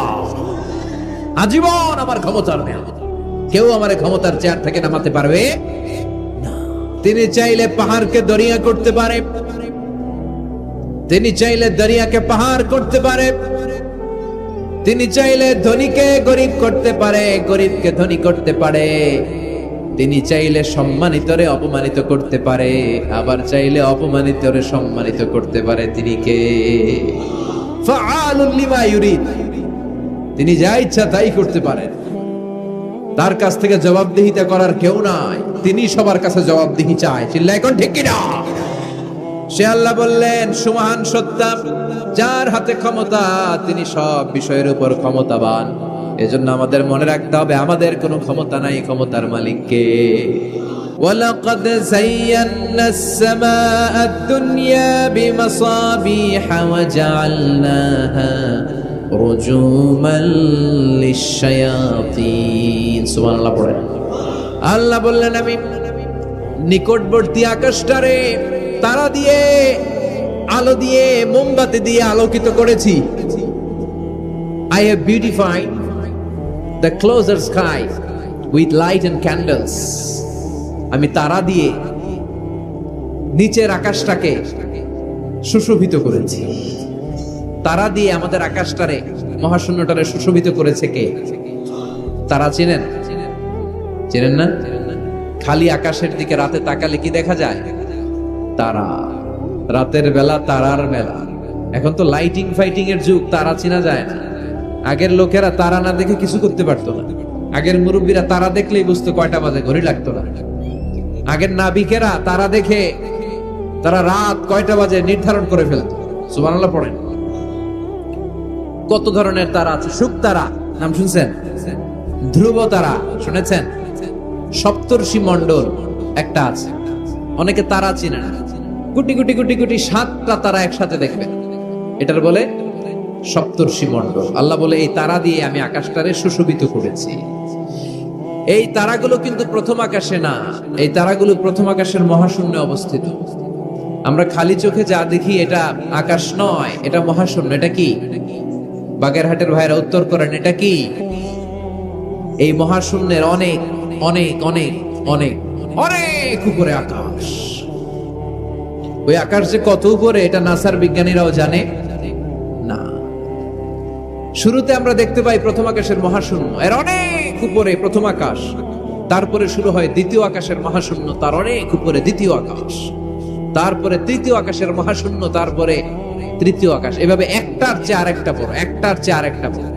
আজীবন আমার ক্ষমতার মেয়াদ। কেউ আমার ক্ষমতার চেয়ার থেকে নামাতে পারবে না। তিনি চাইলে পাহাড়কে দরিয়া করতে পারে, তিনি চাইলে দরিয়াকে পাহাড় করতে পারে, তিনি চাইলে ধনীকে গরিব করতে পারে, গরিবকে ধনী করতে পারে। তিনি চাইলে সম্মানিতরে অপমানিত করতে পারে, আবার চাইলে অপমানিতরে সম্মানিত করতে পারে। তিনি কে? ফাআলুল লিমা ইউরিদ। তিনি যা ইচ্ছা তাই করতে পারেন। তার কাছ থেকে জবাবদিহিতা করার কেউ নাই। তিনি সবার কাছে জবাবদিহি চায়। চিল্লায় এখন ঠিক কিনা? সে আল্লাহ বললেন, সুমহান সত্তা, যার হাতে ক্ষমতা তিনি সব বিষয়ের উপর ক্ষমতাবান। এজন্য আমাদের মনে রাখতে হবে আমাদের কোনো ক্ষমতা নাই, ক্ষমতার মালিক কে? ওয়ালাকাদ যায়্যানাস সামাআদ দুনিয়া বিমাসাবিহা ওয়া জাআলনাহা রুজুমান লিশ-শায়াতিন। সুবহানাল্লাহ পড়েন। আল্লাহ বললেন, আমি নিকটবর্তী আকাশটারে তারা দিয়ে, আলো দিয়ে, মোমবাতি দিয়ে আলোকিত করেছি। I have beautified the closer sky with light and candles. আমি তারা দিয়ে নিচের আকাশটাকে সুশোভিত করেছি। তারা দিয়ে আমাদের আকাশটারে, মহাশূন্যটারে সুশোভিত করেছে কে? তারা চিনেন? চিনেন না? খালি আকাশের দিকে রাতে তাকালে কি দেখা যায়? তারা। রাতের বেলা তারার বেলা। এখন তো লাইটিং ফাইটিং এর যুগ, তারা চেনা যায় না। আগের লোকেরা তারা না দেখে কিছু করতে পারতো না। আগের মুরব্বীরা তারা দেখলেই বুঝতো কয়টা বাজে, ঘড়ি লাগতো না। আগের নাবিকেরা তারা দেখে তারা রাত কয়টা বাজে নির্ধারণ করে ফেলতো। সুবহানাল্লাহ পড়েন। কত ধরনের তারা আছে। শুক তারা নাম শুনছেন? ধ্রুব তারা শুনেছেন? সপ্তর্ষি মণ্ডল একটা আছে, অনেকে তারা চিনে না। কোটি কোটি কোটি কোটি 7টা তারা একসাথে দেখবেন, এটার বলে সপ্তর্ষি মণ্ডল। আল্লাহ বলে, এই তারা দিয়ে আমি আকাশটারে সুশোভিত করেছি। এই তারাগুলো কিন্তু প্রথম আকাশে না, এই তারাগুলো প্রথম আকাশের মহাশূন্যে অবস্থিত। আমরা খালি চোখে যা দেখি এটা আকাশ নয়, এটা মহাশূন্য। এটা কি? বাগেরহাটের ভাইরা উত্তর করেন, এটা কি? এই মহাশূন্যের অনেক অনেক অনেক অনেক অনেক উপরে আকাশ। ওই আকাশ যে কত উপরে এটা নাসার বিজ্ঞানীরাও জানে না। শুরুতে আমরা দেখতে পাই প্রথম আকাশের মহাশূন্য, এর অনেক উপরে প্রথম আকাশ। তারপরে শুরু হয় দ্বিতীয় আকাশের মহাশূন্য, তার অনেক উপরে দ্বিতীয় আকাশ। তারপরে তৃতীয় আকাশের মহাশূন্য, তারপরে তৃতীয় আকাশ। এভাবে একটার চেয়ে আরেকটা বড়, একটার চেয়ে আরেকটা বড়।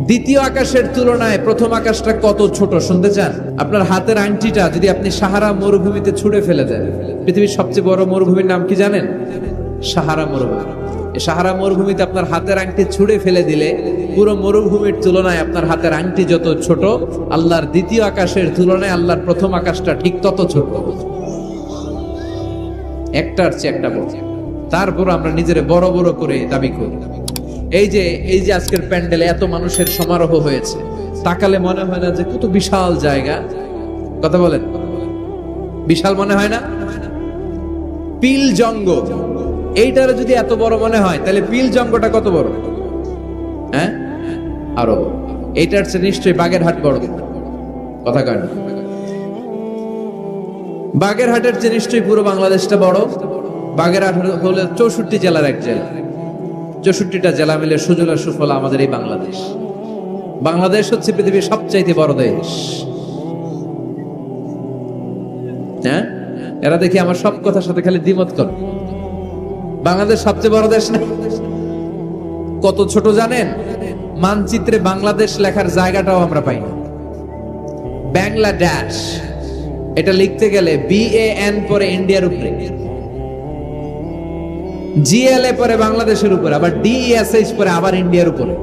দ্বিতীয় আকাশের তুলনায় প্রথম আকাশটা কত ছোট শুনতে চান? আপনার হাতের আংটিটা যদি আপনি সাহারা মরুভূমিতে ছুঁড়ে ফেলে দেন, পৃথিবীর সবচেয়ে বড় মরুভূমির নাম কি জানেন? সাহারা মরুভূমি। এই সাহারা মরুভূমিতে আপনার হাতের আংটি ছুঁড়ে ফেলে দিলে পুরো মরুভূমির তুলনায় আপনার হাতের আংটি যত ছোট, আল্লাহর দ্বিতীয় আকাশের তুলনায় আল্লাহর প্রথম আকাশটা ঠিক তত ছোট। একটার চেয়ে একটা বড়। তারপর আমরা নিজের বড় বড় করে দাবি করি। এই যে আজকের প্যান্ডেলে এত মানুষের সমারোহ হয়েছে, তাকালে মনে হয় না যে কত বিশাল জায়গা? কথা বলেন, বিশাল মনে হয় না? পিল জঙ্গ এইটার যদি এত বড় মনে হয়, তাহলে পিল জঙ্গটা কত বড়? হ্যাঁ, আরো। এইটার চেয়ে নিশ্চয়ই বাগেরহাট বড়। কথা কয় না? বাগেরহাটের চেয়ে নিশ্চয়ই পুরো বাংলাদেশটা বড়। বাগেরহাট হলো 64 জেলার এক জেলা। 64টা জেলা মিলে সুজলা সুফলা আমাদের এই বাংলাদেশ। বাংলাদেশ হচ্ছে পৃথিবীর সবচাইতে বড় দেশ। হ্যাঁ, এরা দেখি আমার সব কথার সাথে খালি দ্বিমত করে। বাংলাদেশ সবচেয়ে বড় দেশ না? কত ছোট জানেন? মানচিত্রে বাংলাদেশ লেখার জায়গাটাও আমরা পাই না। বাংলাদেশ এটা লিখতে গেলে BAN পরে ইন্ডিয়ার উপরে, GLA পরে বাংলাদেশের উপরে, আবার DESH পরে আবার ইন্ডিয়ার উপরে।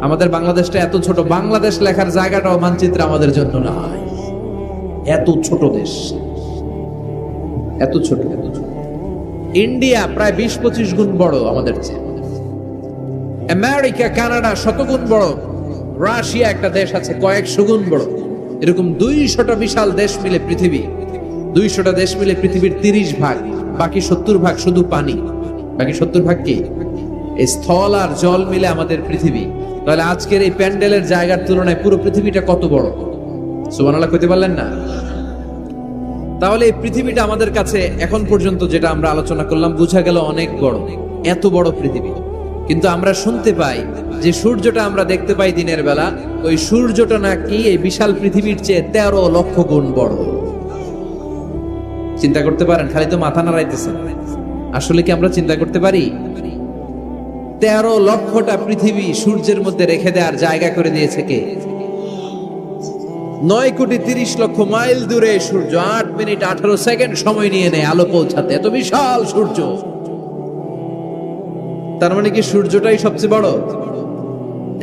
আমাদের বাংলাদেশটা এত ছোট, বাংলাদেশ লেখার জায়গাটাও মানচিত্রে আমাদের জন্য না। এত ছোট দেশ, এত ছোট। ইন্ডিয়া প্রায় 20-25 গুণ বড় আমাদের চেয়ে। আমেরিকা, কানাডা শতগুণ বড়। রাশিয়া একটা দেশ আছে কয়েকশো গুণ বড়। এরকম 200টা বিশাল দেশ মিলে পৃথিবী, 200টা দেশ মিলে পৃথিবীর 30 ভাগ, বাকি 70 ভাগ শুধু পানি। বাকি 70 ভাগ কি? এই স্থল আর জল মিলে আমাদের পৃথিবী। তাহলে আজকের এই প্যান্ডেলের জায়গার তুলনায় পুরো পৃথিবীটা কত বড়? সুবহানাল্লাহ কইতে পারলেন না? তাহলে এই পৃথিবীটা আমাদের কাছে এখন পর্যন্ত যেটা আমরা আলোচনা করলাম বোঝা গেল অনেক বড়। এত বড় পৃথিবী, কিন্তু আমরা শুনতে পাই যে সূর্যটা আমরা দেখতে পাই দিনের বেলা, ওই সূর্যটা নাকি এই বিশাল পৃথিবীর চেয়ে 13 লক্ষ গুণ বড়। চিন্তা করতে পারেন? খালি তো মাথা নাড়াইতেছেন। আসলে কি আমরা চিন্তা করতে পারি? 13 লক্ষটা পৃথিবী সূর্যের মধ্যে রেখে দেওয়ার জায়গা করে দিয়েছে কে? 9,30,00,000 মাইল দূরে সূর্য 8 মিনিট 18 সেকেন্ড সময় নিয়ে নেয় আলো পৌঁছাতে। এত বিশাল সূর্য। তার মানে কি সূর্যটাই সবচেয়ে বড়?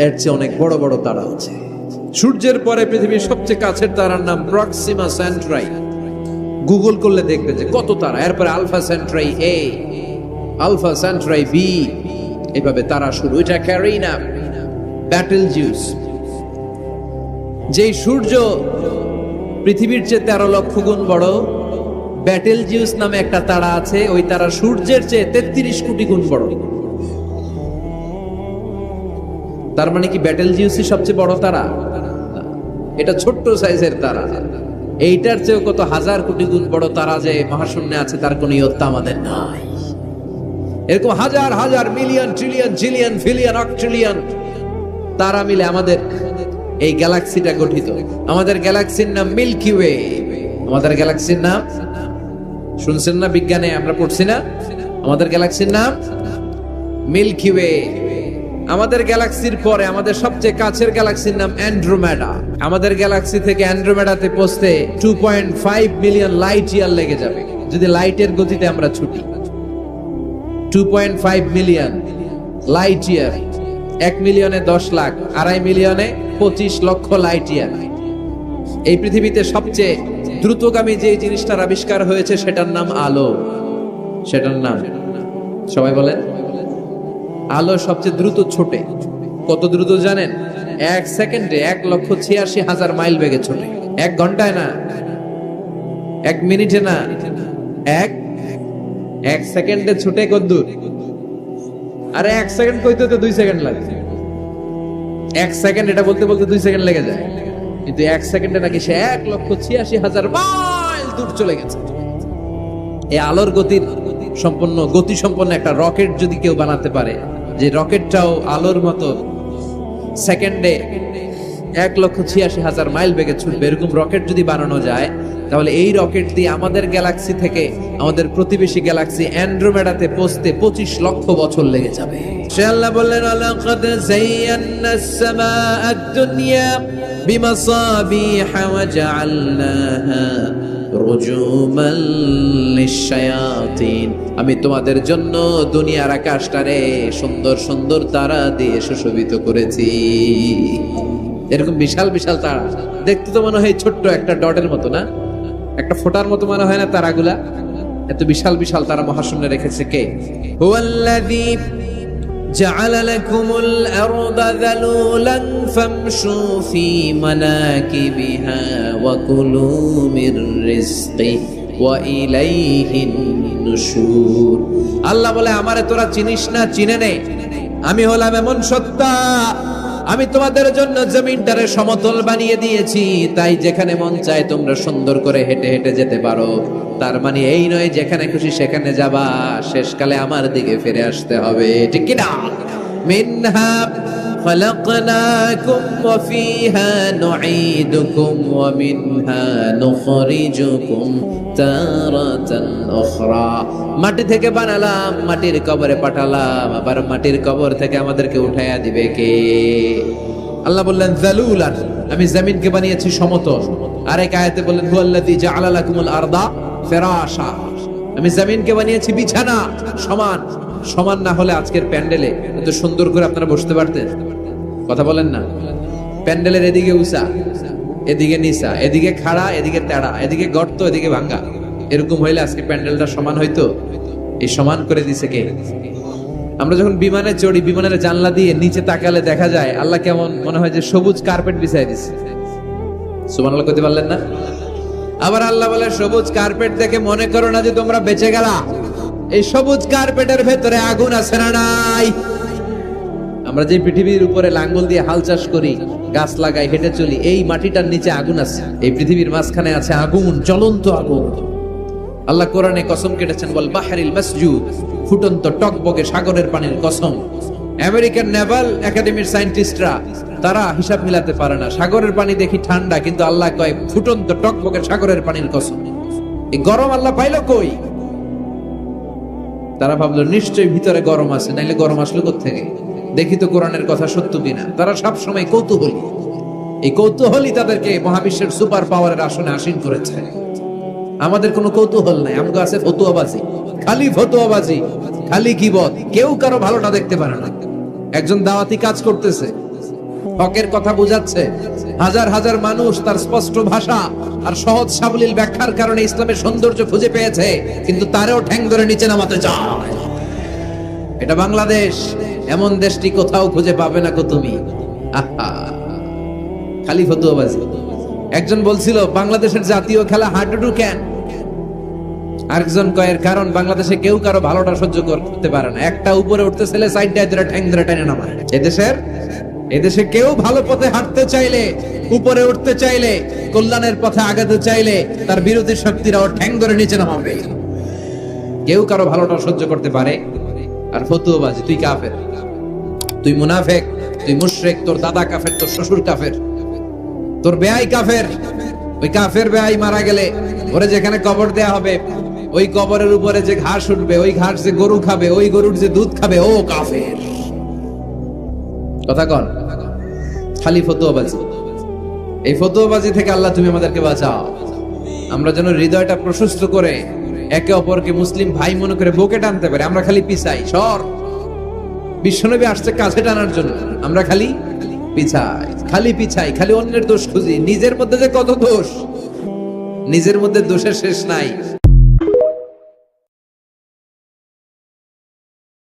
এর চেয়ে অনেক বড় বড় তারা আছে। সূর্যের পরে পৃথিবীর সবচেয়ে কাছের তারার নাম প্রক্সিমা সেন্ট্রাই। গুগল করলে দেখবে যে কত তারা। এরপরে আলফা সেন্ট্রাই এ, আলফা সেন্ট্রাই বি, এইভাবে তারা শুরু। এটা ক্যারিনা, ব্যাটেলজিউস। যেই সূর্য পৃথিবীর চেয়ে 13 লক্ষ গুণ বড়, ব্যাটেলজিউস নামে একটা তারা আছে। ওই তারা সূর্যের চেয়ে 33 কোটি গুণ বড়। তার মানে কি ব্যাটেলজিউসই সবচেয়ে বড় তারা? এটা ছোট্ট সাইজের তারা। এইটার চেয়ে কত হাজার কোটি গুণ বড় তারা যে মহাশূন্যে আছে তার কোনো ইয়ত্তা আমাদের নাই। এরকম হাজার হাজার million trillion zillion pillion octillion তারা মিলে আমাদের এই গ্যালাক্সিটা গঠিত। আমাদের গ্যালাক্সির নাম মিল্কি ওয়ে। আমাদের গ্যালাক্সির নাম শুনছেন না? বিজ্ঞানে আমরা পড়ছি না? আমাদের গ্যালাক্সির নাম মিল্কি ওয়ে। আমাদের গ্যালাক্সির পরে আমাদের সবচেয়ে কাছের গ্যালাক্সির নাম অ্যান্ড্রোমেডা। আমাদের গ্যালাক্সি থেকে অ্যান্ড্রোমেডাতে পৌঁছতে 2.5 মিলিয়ন লাইট ইয়ার লেগে যাবে যদি লাইটের গতিতে আমরা ছুটি। 2.5 মিলিয়ন লাইট ইয়ার। 1 মিলিয়নে 10 লাখ, 2.5 মিলিয়নে 25 লক্ষ লাইট ইয়ার। এই পৃথিবীতে সবচেয়ে দ্রুতগামী যে জিনিসটার আবিষ্কার হয়েছে সেটার নাম আলো। সেটার নাম সবাই বলেন। আলো সবচেয়ে দ্রুত ছোটে। কত দ্রুত জানেন? 1 সেকেন্ডে 1,86,000 মাইল বেগে ছোটে। 1 ঘন্টায় না, 1 মিনিটে না, 1 সেকেন্ডে ছুটে কত দূর? আরে 1 সেকেন্ড কইতে তো 2 সেকেন্ড লাগে। 1 সেকেন্ড এটা বলতে বলতে 2 সেকেন্ড লেগে যায়, কিন্তু 1 সেকেন্ডে নাকি সে 1,86,000 মাইল দূর চলে গেছে। এই আলোর গতি সম্পন্ন একটা রকেট যদি কেউ বানাতে পারে, যে রকেটটাও আলোর মতো সেকেন্ডে 1,86,000 মাইল বেগে ছুটবে, এরকম রকেট যদি বানানো যায়, তাহলে এই রকেট দিয়ে আমাদের গ্যালাক্সি থেকে আমাদের প্রতিবেশী গ্যালাক্সি অ্যান্ড্রোমেডাতে পৌঁছতে 25 লক্ষ বছর লেগে যাবে। সে আল্লাহ বললেন, আলাকাদ যায়্যানাস সামাআদ দুনিয়া বিমাসাবিহা ওয়া জাআলনাহা রুজুমান লিশ-শায়াতিন। আমি তোমাদের জন্য দুনিয়ার আকাশটারে সুন্দর সুন্দর তারা দিয়ে সুশোভিত করেছি। এরকম বিশাল বিশাল তারা দেখতে তো মনে হয় ছোট্ট একটা ডটের মতো না, একটা ফোঁটার মতো মনে হয় না তারাগুলা? এত বিশাল বিশাল তারা মহাশূন্যে রেখেছে কে? হুয়াল্লাযী জাআলা লাকুমুল আরদা যালুলান ফামশু ফি মানাকিবিহা ওয়া কুলু মির রিজকি ওয়া ইলাইহিন নুশুর। আল্লাহ বলে, আমারে তোরা চিনিস না? চিনে নে। আমি হলাম এমন সত্তা, আমি তোমাদের জন্য জমিনটারে সমতল বানিয়ে দিয়েছি, তাই যেখানে মন চায় তোমরা সুন্দর করে হেঁটে হেঁটে যেতে পারো। তার মানে এই নয় যেখানে খুশি সেখানে যাবা, শেষকালে আমার দিকে ফিরে আসতে হবে, ঠিক কি না? মিনহা খালাকনাকুম ওয়া ফিহা নুঈদুকুম ওয়া মিনহা নুখরিজুকুম তারাতান উখরা। মাটি থেকে বানালাম, মাটির কবরে পাঠালাম, আবার মাটির কবর থেকে আমাদেরকে উঠাইয়া দিবে কে? আল্লাহ বললেন যালুলান, আমি জমিনকে বানিয়েছি সমতল। আরেক আয়াতে বললেন হুয়াল্লাযী জাআলা লাকুমুল আরদা ফিরাশা, আমি জমিনকে বানিয়েছি বিছানা। সমান সমান না হলে আজকের প্যান্ডেলে এত সুন্দর করে আপনারা বসতে পারতেন? কথা বলেন না। প্যান্ডেলের এদিকে উঁচা, এদিকে নিচা, এদিকে খাড়া, এদিকে তেড়া, এদিকে গর্ত, এদিকে ভাঙ্গা, এরকম হইলে আজকে প্যান্ডেলটা সমান হইতো? এই সমান করে দিছে কে? আমরা যখন বিমানে চড়ি, বিমানের জানলা দিয়ে নিচে তাকালে দেখা যায় আল্লাহ কেমন মনে হয় যে সবুজ কার্পেট বিছাই দিছে। সুবহানাল্লাহ কইতে পারলেন না? আবার আল্লাহ বলে, সবুজ কার্পেট দেখে মনে করো না যে তোমরা বেঁচে গেলা। এই সবুজ কার্পেটের ভেতরে আগুন আছে না নাই? আমরা যে পৃথিবীর উপরে লাঙ্গল দিয়ে হাল চাষ করি, গাছ লাগাই, হেঁটে চলি, এই মাটিটার নিচে আগুন আছে। এই পৃথিবীর মাঝখানে আছে আগুন, জ্বলন্ত আগুন। আল্লাহ কোরআনে কসম কেটেছেন, বল বাহরিল মাসজুদ, ফুটন্ত টকবকে সাগরের পানির কসম। আমেরিকান নেভাল একাডেমির সায়েন্টিস্টরা তারা হিসাব মিলাতে পারে না। সাগরের পানি দেখি ঠান্ডা, কিন্তু আল্লাহ কয় ফুটন্ত টকবকে সাগরের পানির কসম। এই গরম আল্লাহ পাইলো কই? তারা ভাবলো নিশ্চয়ই ভিতরে গরম আছে, নাইলে গরম আসলো কোত্থেকে? দেখি তো কোরআনের কথা সত্য কিনা। তারা সব সময় কৌতূহলী। এই কৌতূহলই তাদেরকে মহাবিশ্বের সুপার পাওয়ারের আসনে আসীন করেছে। আমাদের কোনো কৌতূহল নাই, আমগো আছে ফতুয়াবাজি, খালি ফতুয়াবাজি, খালি গীবত। কেউ কারো ভালোটা দেখতে পারে না। একজন দাওয়াতি কাজ করতেছে, হকের কথা বুঝাচ্ছে, হাজার হাজার মানুষ তার স্পষ্ট ভাষা আর সহজ সাবলীল ব্যাখ্যার কারণে ইসলামের সৌন্দর্য খুঁজে পেয়েছে, কিন্তু তারেও ঠ্যাং ধরে নিচে নামাতে চায়। এটা বাংলাদেশ, এমন দেশটি কোথাও খুঁজে পাবে না কো তুমি। আহা, খালি ফতুয়াবাজি। একজন বলছিল বাংলাদেশের জাতীয় খেলা হাডুডু কেন? আরেকজন কয়ের কারণ বাংলাদেশে কেউ কারো ভালোটা সহ্য করতে পারে না। একটা উপরে উঠতে ছেলে সাইডটায় ধরে ঠ্যাং ধরে টেনে নামায়। এদেশে কেউ ভালো পথে হাঁটতে চাইলে, উপরে উঠতে চাইলে, কল্যাণের পথে আগাতে চাইলে তার বিরোধী শক্তিরা ওর ঠ্যাং ধরে নিচে নামাবে। কেউ কারো ভালোটা সহ্য করতে পারে। আর ফতুয়াবাজি, তুই কাফের, তুই মুনাফেক, তুই মুশরিক, তোর দাদা কাফের, তোর শ্বশুর কাফের, তোর বেয়াই কাফের। ওই কাফের বেয়াই মারা গেলে ওরে যেখানে কবর দেয়া হবে, ওই কবরের উপরে যে ঘাস উঠবে, ওই ঘাস যে গরু খাবে, ওই গরুর যে দুধ খাবে, ও কাফের। কথা কন, খালি ফতুয়াবাজি। এই ফতুয়াবাজি থেকে আল্লাহ তুমি আমাদেরকে বাঁচাও। আমরা যেন হৃদয়টা প্রশস্ত করে একে অপরকে মুসলিম ভাই মনে করে বুকে টানতে পারি। আমরা খালি পিছাই, সর। বিশ্বনবী আসছে কাছে টানার জন্য, আমরা খালি পিছাই, খালি অন্যের দোষ খুঁজি। নিজের মধ্যে যে কত দোষ, নিজের মধ্যে দোষের শেষ নাই।